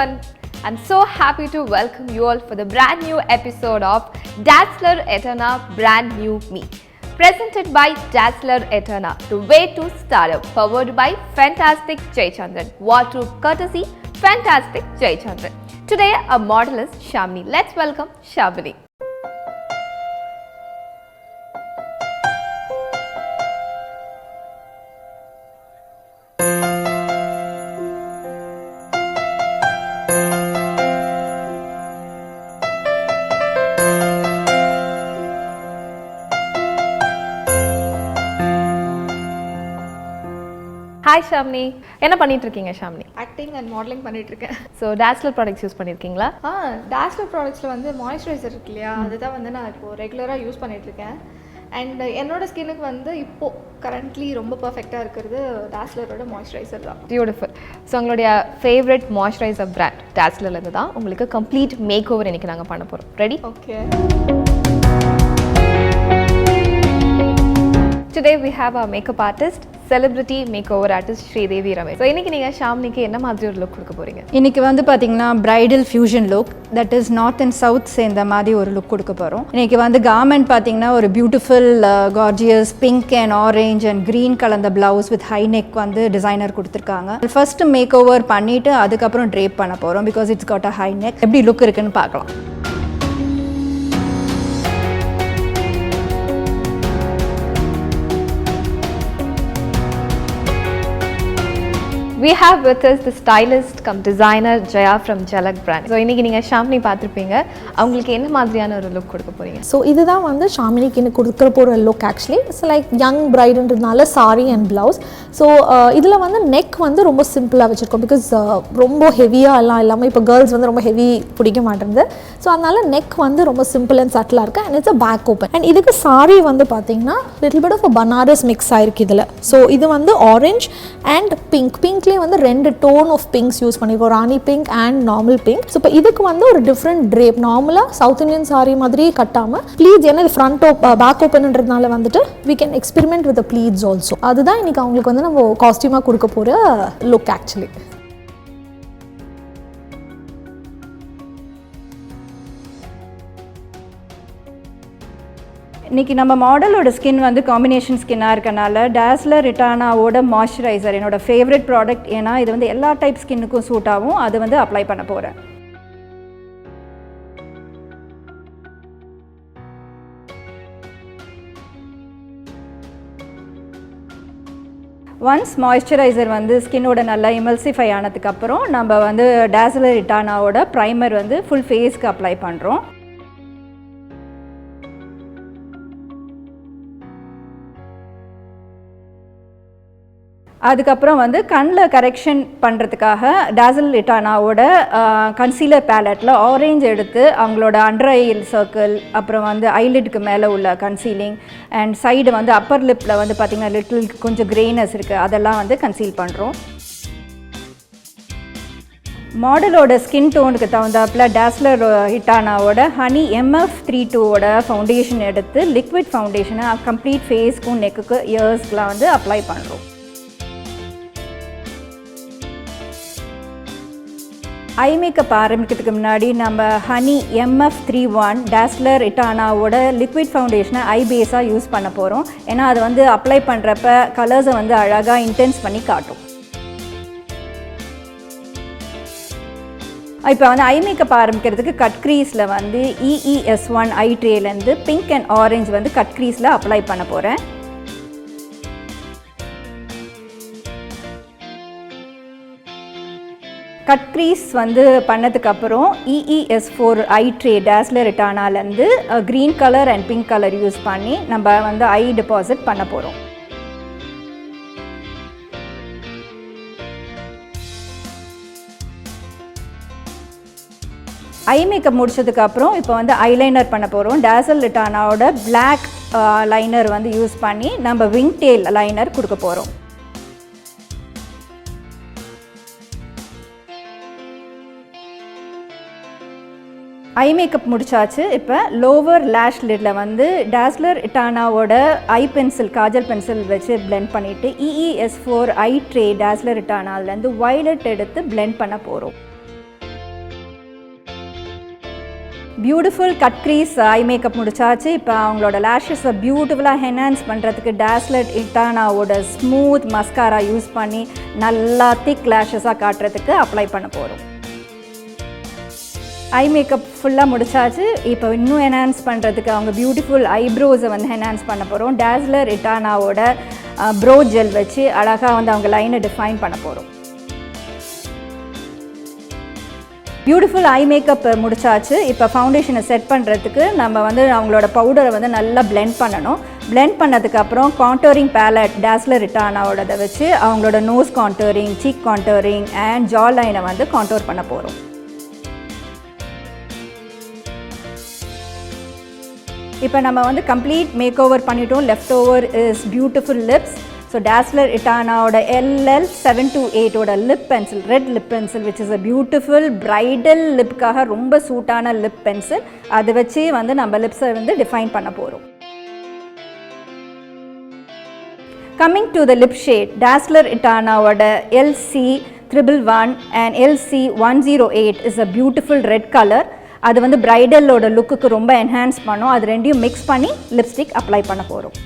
everyone. I'm so happy to welcome you all for the brand new episode of Dazzler Eterna Brandnewme. Presented by Dazzler Eterna, the way to startup, powered by Fantastic Jaychandran. Wardrobe courtesy, Fantastic Jaychandran. Today, our model is Shamini. Let's welcome Shamini. Hi Shamini. என்ன பண்ணிட்டு இருக்கீங்க Shamini? Acting and modeling பண்ணிட்டு இருக்கேன். So Dazzler products use பண்ணிருக்கீங்களா? Dazzler productsல வந்து moisturiser இருக்கு இல்லையா, அதுதான் வந்து நான் இப்போ ரெகுலரா யூஸ் பண்ணிட்டு இருக்கேன். அண்ட் என்னோட ஸ்கின்னுக்கு வந்து இப்போ கரண்ட்லி ரொம்ப பர்ஃபெக்ட்டா இருக்குது Dazzlerோட மாய்ஸ்சரைசர் தான். Beautiful. ஸோ உங்களுடைய ஃபேவரட் மாய்ஸ்சரைசர் பிராண்ட் Dazzlerல இருந்து தான் உங்களுக்கு கம்ப்ளீட் மேக் ஓவர் இன்னைக்கு நாங்கள் பண்ண போகிறோம். Ready? Okay. Today we have our makeup artist, celebrity makeover artist Sridevi Ramesh. So இன்னைக்கு நீங்க ஷாம்னிக்கு என்ன மாதிரி ஒரு லுக் கொடுக்க போறீங்க? இன்னைக்கு வந்து பாத்தீங்கன்னா bridal fusion look, that is north and south சேர்ந்த மாதிரி ஒரு லுக் கொடுக்க போறோம். இன்னைக்கு வந்து கார்மெண்ட் பாத்தீங்கன்னா ஒரு beautiful gorgeous pink and orange and green கலந்த பிளவுஸ் வித் ஹை நெக் வந்து டிசைனர் கொடுத்துருக்காங்க. ஃபர்ஸ்ட் மேக் ஓவர் பண்ணிட்டு அதுக்கப்புறம் ட்ரேப் பண்ண போறோம் because it's got a high neck. எப்படி லுக் இருக்குன்னு பார்க்கலாம். We have with us the stylist come designer Jaya from Jalak brand. So இன்னைக்கு நீங்க ஷாம்னி பார்த்திருப்பீங்க. அவங்களுக்கு என்ன மாதிரியான ஒரு லுக் கொடுக்க போறீங்க? ஸோ இதுதான் வந்து ஷாமினிக்கு எனக்கு கொடுக்குற போகிற look actually. It's like young பிரைடுன்றதுனால சாரி அண்ட் ப்ளவுஸ். ஸோ இதில் வந்து நெக் வந்து ரொம்ப சிம்பிளாக வச்சுருக்கோம் பிகாஸ் ரொம்ப ஹெவியாக எல்லாம் இல்லாமல் இப்போ கேர்ள்ஸ் வந்து ரொம்ப ஹெவி பிடிக்க மாட்டேங்குது. ஸோ அதனால நெக் வந்து ரொம்ப சிம்பிள் அண்ட் சட்டிலாக இருக்குது and it's a back open. And இதுக்கு சாரி வந்து பார்த்தீங்கன்னா little bit of a Banaras mix ஆயிருக்கு இதில். ஸோ இது வந்து ஆரஞ்ச் அண்ட் பிங்க்லேயே வந்து ரெண்டு டோன் ஆஃப் பிங்க்ஸ் யூஸ் பண்ணியிருக்கோம், rani pink and normal pink. So இப்போ இதுக்கு வந்து ஒரு டிஃப்ரெண்ட் ட்ரேப், நார்மலாக சவுத் இந்தியன் சாரி மாதிரி கட்டாமல் ப்ளீட்ஸ், ஏன்னா இது ஃப்ரண்ட் பேக் ஓப்பன்ன்றதுனால வந்துட்டு we can experiment with pleats also. அதுதான் இன்னைக்கு அவங்களுக்கு வந்து நம்ம காஸ்டியூமாக கொடுக்க போகிற லுக் ஆக்சுவலி. இன்றைக்கி நம்ம மாடலோட ஸ்கின் வந்து காம்பினேஷன் ஸ்கின்னாக இருக்கனால டாஸ்லர் ரிட்டானாவோட மாய்ஸ்சரைசர் என்னோட ஃபேவரட் ப்ராடக்ட். ஏன்னா இது வந்து எல்லா டைப் ஸ்கின்னுக்கும் சூட் ஆகும். அது வந்து அப்ளை பண்ண போகிறேன். ஒன்ஸ் மாய்ஸ்சரைசர் வந்து ஸ்கின்னோட நல்லா இமல்சிஃபை ஆனதுக்கப்புறம் நம்ம வந்து டாஸ்லர் ரிட்டானாவோட ப்ரைமர் வந்து ஃபுல் ஃபேஸ்க்கு அப்ளை பண்ணுறோம். அதுக்கப்புறம் வந்து கண்ணில் கரெக்ஷன் பண்ணுறதுக்காக டாஸல் ரிட்டானாவோட கன்சீலர் பேலட்டில் ஆரேஞ்ச் எடுத்து அவங்களோட அண்டர் ஐ சர்க்கிள், அப்புறம் வந்து ஐலிட்டுக்கு மேலே உள்ள கன்சீலிங் அண்ட் சைடு வந்து அப்பர் லிப்பில் வந்து பார்த்திங்கன்னா லிட்டில் கொஞ்சம் கிரெய்னஸ் இருக்குது, அதெல்லாம் வந்து கன்சீல் பண்ணுறோம். மாடலோட ஸ்கின் டோனுக்கு தகுந்தாப்பில் டாஸ்லர் ஹிட்டானாவோட ஹனி MF32ஓட ஃபவுண்டேஷன் எடுத்து லிக்விட் ஃபவுண்டேஷனை கம்ப்ளீட் ஃபேஸ்க்கும் நெக்குக்கு இயர்ஸ்க்கெலாம் வந்து அப்ளை பண்ணுறோம். ஐ மேக்கப் ஆரம்பிக்கிறதுக்கு முன்னாடி நம்ம ஹனி MF31 டாஸ்லர் ரிட்டானாவோட லிக்விட் ஃபவுண்டேஷனை ஐ பேஸாக யூஸ் பண்ண போகிறோம். ஏன்னா அது வந்து அப்ளை பண்ணுறப்ப கலர்ஸை வந்து அழகாக இன்டென்ஸ் பண்ணி காட்டும். இப்போ வந்து ஐ மேக்கப் ஆரம்பிக்கிறதுக்கு கட் க்ரீஸில் வந்து EES1 ஐ ட்ரேலேருந்து பிங்க் அண்ட் ஆரஞ்ச் வந்து கட் க்ரீஸில் அப்ளை பண்ண போகிறேன். கட் க்ரீஸ் வந்து பண்ணதுக்கப்புறம் EES4 ஐ ட்ரே டாஸ்லர் ரிட்டானாலேருந்து green colour and pink colour use பண்ணி நம்ம வந்து ஐ டெபாசிட் பண்ண போகிறோம். ஐ மேக்கப் முடிச்சதுக்கப்புறம் இப்போ வந்து ஐலைனர் பண்ண போகிறோம். டாஸல் ரிட்டானாவோட பிளாக் லைனர் வந்து யூஸ் பண்ணி நம்ம விங் டெயில் லைனர் கொடுக்க போகிறோம். ஐ மேக்கப் முடிச்சாச்சு. இப்போ லோவர் லேஷ் லிட்டில் வந்து டாஸ்லர் ரிட்டானாவோட ஐ பென்சில், காஜல் பென்சில் வச்சு பிளெண்ட் பண்ணிவிட்டு EES4 ஐ ட்ரே டாஸ்லர் ரிட்டானாலேருந்து வயலட் எடுத்து பிளெண்ட் பண்ண போகிறோம். Beautiful cut crease eye makeup முடிச்சாச்சு. இப்போ அவங்களோட லேஷஸை பியூட்டிஃபுல்லாக என்ஹான்ஸ் பண்ணுறதுக்கு டாஸ்லர் இட்டானாவோட ஸ்மூத் மஸ்காரா யூஸ் பண்ணி நல்லா திக் லேஷஸாக காட்டுறதுக்கு அப்ளை பண்ண போகிறோம். ஐ மேக்கப் ஃபுல்லாக முடிச்சாச்சு. இப்போ இன்னும் என்ஹான்ஸ் பண்ணுறதுக்கு அவங்க பியூட்டிஃபுல் ஐப்ரோஸை வந்து என்ஹான்ஸ் பண்ண போகிறோம். டாஸ்லர் இட்டானாவோட ப்ரோ ஜெல் வச்சு அழகாக வந்து அவங்க லைனை டிஃபைன் பண்ண போகிறோம். பியூட்டிஃபுல் ஐ மேக்கப் முடிச்சாச்சு. இப்போ ஃபவுண்டேஷனை செட் பண்ணுறதுக்கு நம்ம வந்து அவங்களோட பவுடரை வந்து நல்லா பிளெண்ட் பண்ணணும். பிளெண்ட் பண்ணதுக்கப்புறம் கான்டோரிங் பேலட் டாஸ்லர் இட்டானாவோடதை வச்சு அவங்களோட nose contouring, cheek contouring and jaw லைனை வந்து கான்டோர் பண்ண போகிறோம். இப்போ நம்ம வந்து கம்ப்ளீட் மேக் ஓவர் பண்ணிட்டோம். Left over is beautiful lips. So Dazller இட்டானாவோட LL728 lip pencil, red lip pencil which is a beautiful bridal லிப்காக ரொம்ப சூட்டான லிப் பென்சில். அதை வச்சு வந்து நம்ம லிப்ஸை வந்து டிஃபைன் பண்ண போகிறோம். Coming to the lip shade, Dazller இட்டானாவோட LC111 and LC108 is a beautiful red colour. அது வந்து பிரைடலோட லுக்குக்கு ரொம்ப என்ஹான்ஸ் பண்ணும். அது ரெண்டையும் மிக்ஸ் பண்ணி லிப்ஸ்டிக் அப்ளை பண்ண போகிறோம்.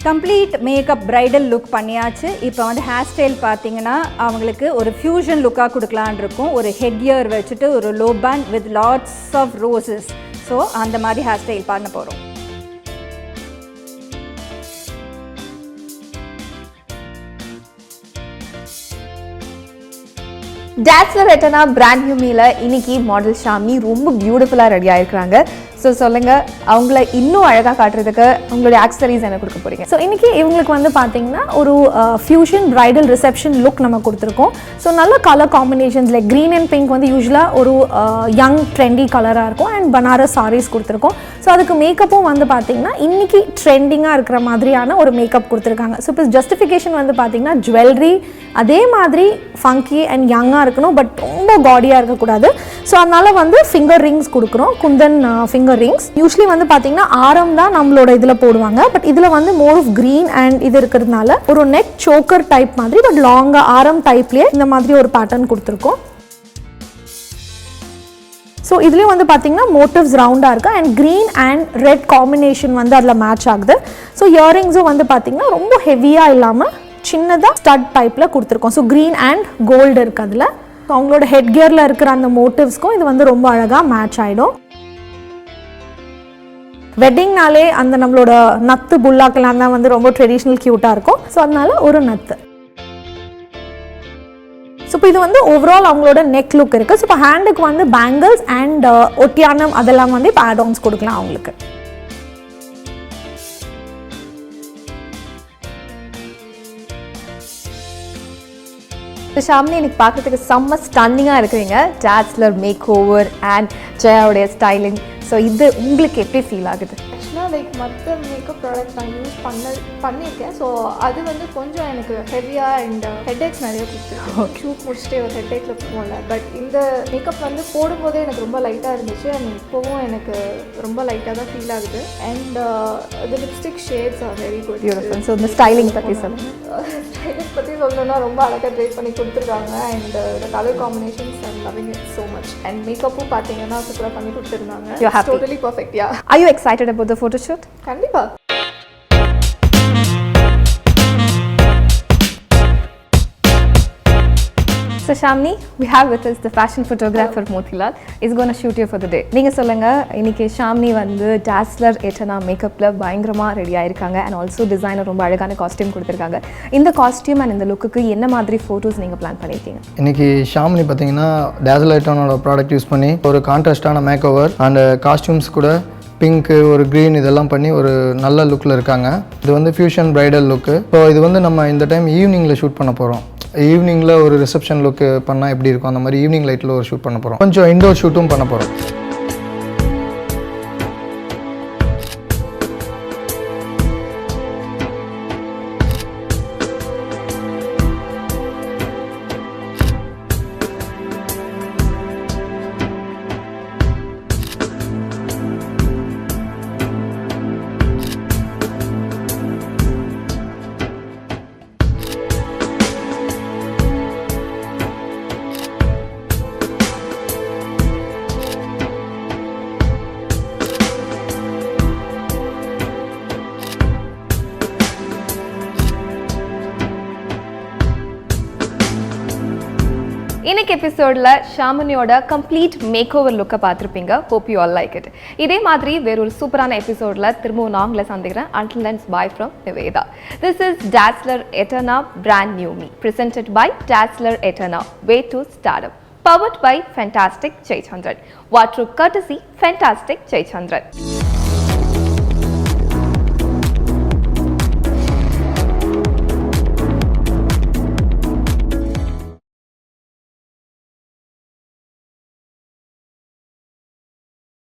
கம்ப்ளீட் மேக்கப் பிரைடல் லுக் பண்ணியாச்சு. இப்போ வந்து ஹேர் ஸ்டைல் பார்த்தீங்கன்னா அவங்களுக்கு ஒரு ஃபியூஷன் லுக்காக கொடுக்கலான் இருக்கும். ஒரு ஹெட் கியர் வச்சுட்டு ஒரு low band with lots of roses. So அந்த மாதிரி ஹேர் ஸ்டைல் பண்ண போகிறோம். டாஸ்லர் எட்டனா பிராண்ட் நியூ மீல இன்னைக்கு மாடல் ஷாமினி ரொம்ப பியூட்டிஃபுல்லாக ரெடி ஆகிருக்கிறாங்க. ஸோ சொல்லுங்கள், அவங்கள இன்னும் அழகாக காட்டுறதுக்கு உங்களுடைய ஆக்சசரிஸ் என்ன கொடுக்க போகிறீங்க? ஸோ இன்றைக்கி இவங்களுக்கு வந்து பார்த்திங்கன்னா ஒரு ஃபியூஷன் ப்ரைடல் ரிசப்ஷன் லுக் நம்ம கொடுத்துருக்கோம். ஸோ நல்ல colour combinations like green and pink வந்து யூஸ்வலாக ஒரு யங் ட்ரெண்டி கலராக இருக்கும். அண்ட் பனாரஸ் சாரீஸ் கொடுத்துருக்கோம். ஸோ அதுக்கு மேக்கப்பும் வந்து பார்த்திங்கன்னா இன்றைக்கி ட்ரெண்டிங்காக இருக்கிற மாதிரியான ஒரு மேக்கப் கொடுத்துருக்காங்க. ஸோ இப்போ ஜஸ்டிஃபிகேஷன் வந்து பார்த்திங்கன்னா ஜுவல்லரி அதே மாதிரி ஃபங்கி அண்ட் யங்காக இருக்கணும், பட் ரொம்ப காடியாக இருக்கக்கூடாது. ஸோ அதனால் வந்து ஃபிங்கர் ரிங்ஸ் கொடுக்குறோம், குந்தன் ஃபிங்கர் ரிங்ஸ். யூஸ்வலி வந்து பார்த்தீங்கன்னா ஆரம் தான் நம்மளோட இதில் போடுவாங்க, பட் இதில் வந்து மோர் ஆஃப் க்ரீன் அண்ட் இது இருக்கிறதுனால ஒரு நெக் சோக்கர் டைப் மாதிரி, பட் லாங்காக ஆரம் டைப்லேயே இந்த மாதிரி ஒரு பேட்டர்ன் கொடுத்துருக்கோம். ஸோ இதுலேயும் வந்து பார்த்தீங்கன்னா மோட்டிவ்ஸ் ரவுண்டாக இருக்குது and green and red combination வந்து அதில் மேட்ச் ஆகுது. ஸோ இயரிங்ஸும் வந்து பார்த்தீங்கன்னா ரொம்ப ஹெவியாக இல்லாமல் சின்னதாக ஸ்டட் டைப்பில் கொடுத்துருக்கோம். ஸோ க்ரீன் அண்ட் கோல்டு இருக்குது அதில். ஸோ அவங்களோட ஹெட் கியரில் இருக்கிற அந்த மோட்டிவ்ஸ்க்கும் இது வந்து ரொம்ப அழகாக மேட்ச் ஆகிடும். வெட்டிங்னாலே அந்த நம்மளோட நத்து புல்லாக்கெல்லாம் தான் வந்து ரொம்ப ட்ரெடிஷ்னல் க்யூட்டாக இருக்கும். ஸோ அதனால ஒரு நத்து. ஸோ இப்போ இது வந்து ஓவரால் அவங்களோட நெக் லுக் இருக்குது. ஸோ இப்போ ஹேண்டுக்கு வந்து பேங்கிள்ஸ் அண்ட் ஒட்டியானம் அதெல்லாம் வந்து இப்போ ஆட் ஆன்ஸ் கொடுக்கலாம் அவங்களுக்கு. ஷாமினி இன்னைக்கு பார்க்குறதுக்கு செம்ம ஸ்டன்னிங்காக இருக்கிறீங்க. டாஸ்லர் மேக் ஓவர் அண்ட் ஜெயாவுடைய ஸ்டைலிங். ஸோ இது உங்களுக்கு எப்படி ஃபீல் ஆகுது? ஆக்சுவலாக லைக் மற்ற மேக்கப் ப்ராடக்ட்ஸ் நான் யூஸ் பண்ணியிருக்கேன். ஸோ அது வந்து கொஞ்சம் எனக்கு ஹெவியாக அண்ட் ஹெட்ஏக்ஸ் நிறைய கொடுத்துருக்கு. ஷூட் முடிச்சுட்டே ஒரு ஹெட்ஏக்கில் போகல. பட் இந்த மேக்கப் வந்து போடும்போதே எனக்கு ரொம்ப லைட்டாக இருந்துச்சு அண்ட் இப்போவும் எனக்கு ரொம்ப லைட்டாக தான் ஃபீல் ஆகுது. And the lipstick shades are very good. Beautiful. So இந்த ஸ்டைலிங் பற்றி சொல்லுங்கள். ஸ்டைலிங் பற்றி சொல்லணும்னா ரொம்ப அழகாக ட்ரை பண்ணி கொடுத்துருக்காங்க. And the colour combinations I'm loving it so much. And மேக்கப்பும் பார்த்தீங்கன்னா சூப்பராக பண்ணி கொடுத்துருந்தாங்க. Totally perfect, yeah. Are you excited about the photo shoot? Kandipa. So Shamini, we have with us the fashion photographer Motilal. Is going to shoot you for the day. நீங்க சொல்லுங்க, இன்னைக்கு ஷாமினி வந்து டாஸ்லர் எட்டனா மேக்கப்ல பயங்கரமா ரெடி ஆயிருக்காங்க and also டிசைனர் ரொம்ப அழகான costume கொடுத்திருக்காங்க. இந்த காஸ்டியூம் and இந்த லுக்குக்கு என்ன மாதிரி போட்டோஸ் நீங்க பிளான் பண்ணிருக்கீங்க? இன்னைக்கு ஷாமினி பாத்தீங்கன்னா டாஸ்லர் எட்டனாவோட ப்ராடக்ட் யூஸ் பண்ணி ஒரு கான்ட்ராஸ்டான மேக் ஓவர் அண்ட் காஸ்டியூம்ஸ் கூட பிங்க்கு ஒரு க்ரீன் இதெல்லாம் பண்ணி ஒரு நல்ல லுக்கில் இருக்காங்க. இது வந்து ஃபியூஷன் பிரைடல் லுக்கு. ஸோ இது வந்து நம்ம இந்த டைம் ஈவினிங்கில் ஷூட் பண்ண போகிறோம். ஈவினிங்கில் ஒரு ரிசப்ஷன் லுக்கு பண்ணால் எப்படி இருக்கும் அந்த மாதிரி ஈவினிங் லைட்டில் ஒரு ஷூட் பண்ண போகிறோம். கொஞ்சம் இன்டோர் ஷூட்டும் பண்ண போகிறோம். இன்னைக்கு எபிசோடில் ஷாமினியோட கம்ப்ளீட் மேக் ஓவர் லுக்கை பார்த்துருப்பீங்க. Hope you all like it. இதே மாதிரி வேறொரு சூப்பரான எபிசோடில் திரும்பவும் நான் உங்களை சந்திக்கிறேன். Until then, bye from Niveda. This is Dazzler Eterna Brandnewme, presented by Dazzler Eterna, Way to Stardom. Powered by Fantastic Jaychandran. What true courtesy, Fantastic Jaychandran.